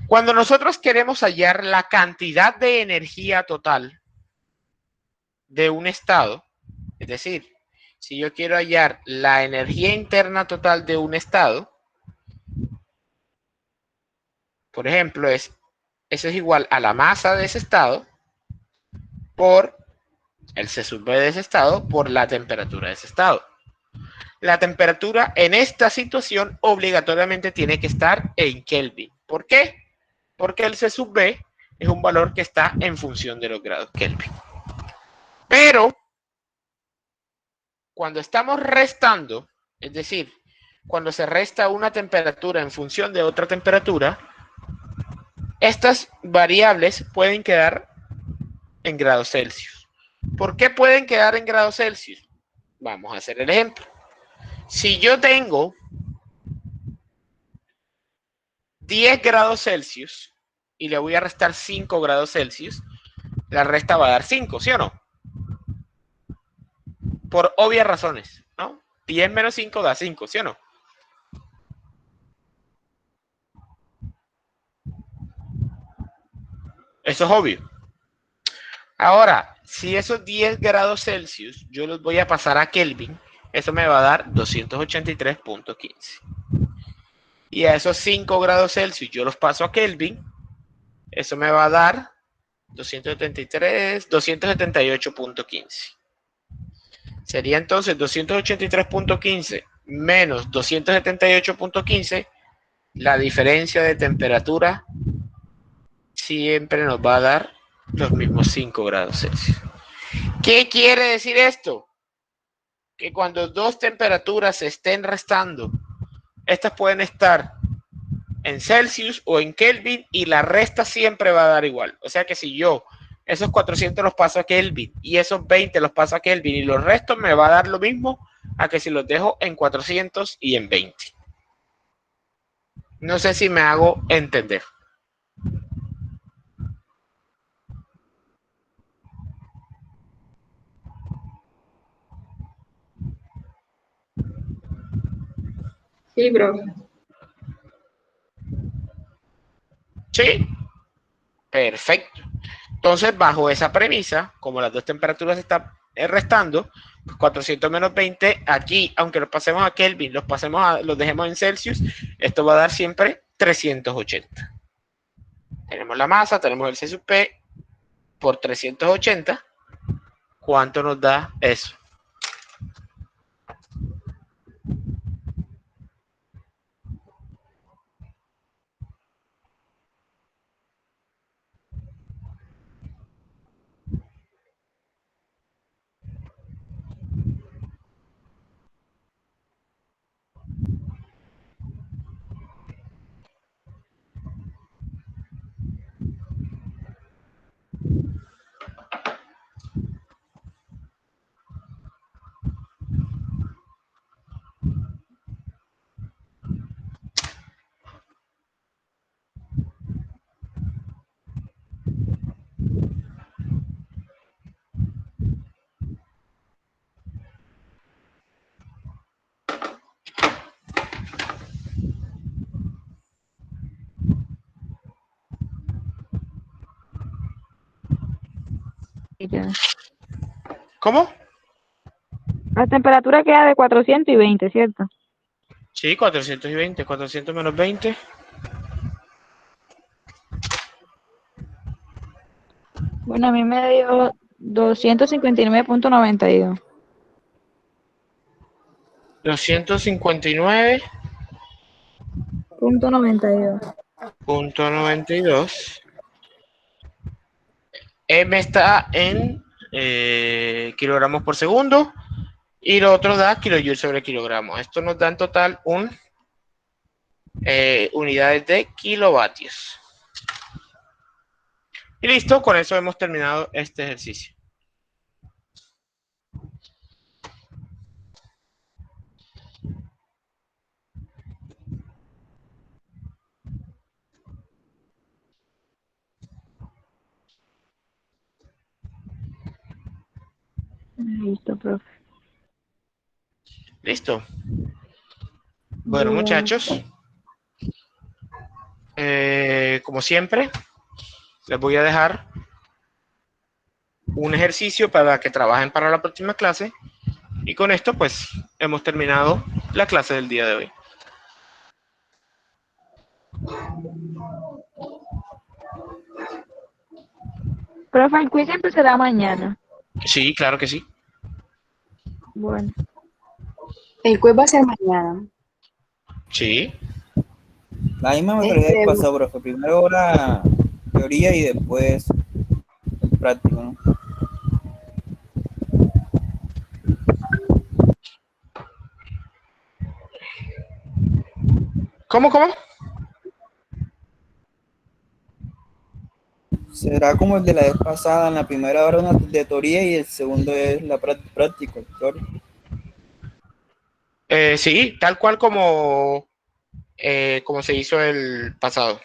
Cuando nosotros queremos hallar la cantidad de energía total de un estado, es decir, si yo quiero hallar la energía interna total de un estado, por ejemplo, eso es igual a la masa de ese estado por el C sub B de ese estado por la temperatura de ese estado. La temperatura en esta situación obligatoriamente tiene que estar en Kelvin. ¿Por qué? Porque el C sub B es un valor que está en función de los grados Kelvin. Pero cuando estamos restando, es decir, cuando se resta una temperatura en función de otra temperatura, estas variables pueden quedar en grados Celsius. ¿Por qué pueden quedar en grados Celsius? Vamos a hacer el ejemplo. Si yo tengo 10 grados Celsius y le voy a restar 5 grados Celsius, la resta va a dar 5, ¿sí o no? Por obvias razones, ¿no? 10 menos 5 da 5, ¿sí o no? Eso es obvio. Ahora, si esos 10 grados Celsius yo los voy a pasar a Kelvin, eso me va a dar 283.15. Y a esos 5 grados Celsius yo los paso a Kelvin, eso me va a dar 278.15. Sería entonces 283.15 menos 278.15. La diferencia de temperatura siempre nos va a dar los mismos 5 grados Celsius. ¿Qué quiere decir esto? Que cuando dos temperaturas se estén restando, estas pueden estar en Celsius o en Kelvin y la resta siempre va a dar igual. O sea que si yo esos 400 los paso a Kelvin y esos 20 los paso a Kelvin y los restos, me va a dar lo mismo a que si los dejo en 400 y en 20. No sé si me hago entender. Sí, profe. ¿Sí? Perfecto. Entonces, bajo esa premisa, como las dos temperaturas se están restando, 400 menos 20, aquí, aunque los pasemos a Kelvin, los dejemos en Celsius, esto va a dar siempre 380. Tenemos la masa, tenemos el C sub P por 380. ¿Cuánto nos da eso? ¿Cómo? La temperatura queda de 420, ¿cierto? Sí, 420. 400 menos 20. Bueno, a mí me dio 259.92. 259.92. Punto 92. M está en kilogramos por segundo y lo otro da kilojoules sobre kilogramo. Esto nos da en total unidades de kilovatios. Y listo, con eso hemos terminado este ejercicio. Listo, profe. Listo. Bueno, muchachos, como siempre, les voy a dejar un ejercicio para que trabajen para la próxima clase. Y con esto, pues, hemos terminado la clase del día de hoy. Profe, el quiz empezará mañana. Sí, claro que sí. Bueno, El quiz va a ser mañana. Sí. La misma metodología del Este, pasado, profe. Primero la teoría y después el práctico, ¿no? ¿Cómo? Será como el de la vez pasada, en la primera hora una de teoría y el segundo es la práctica. Sí, tal cual como se hizo el pasado.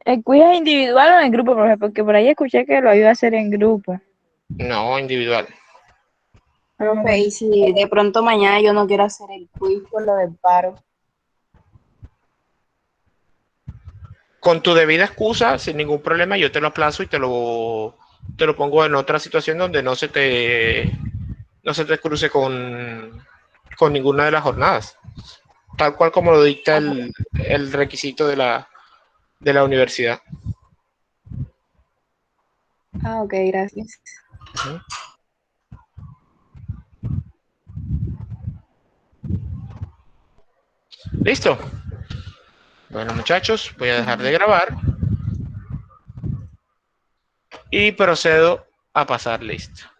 ¿el quiz es individual o en grupo, profe? Porque por ahí escuché que lo iba a hacer en grupo. No, individual. profe, y si de pronto mañana yo no quiero hacer el quiz por lo del paro. Con tu debida excusa, sin ningún problema, yo te lo aplazo y te lo pongo en otra situación donde no se te cruce con ninguna de las jornadas. Tal cual como lo dicta el requisito de la universidad. Ah, ok, gracias. ¿Listo? Bueno, muchachos, voy a dejar de grabar y procedo a pasar lista.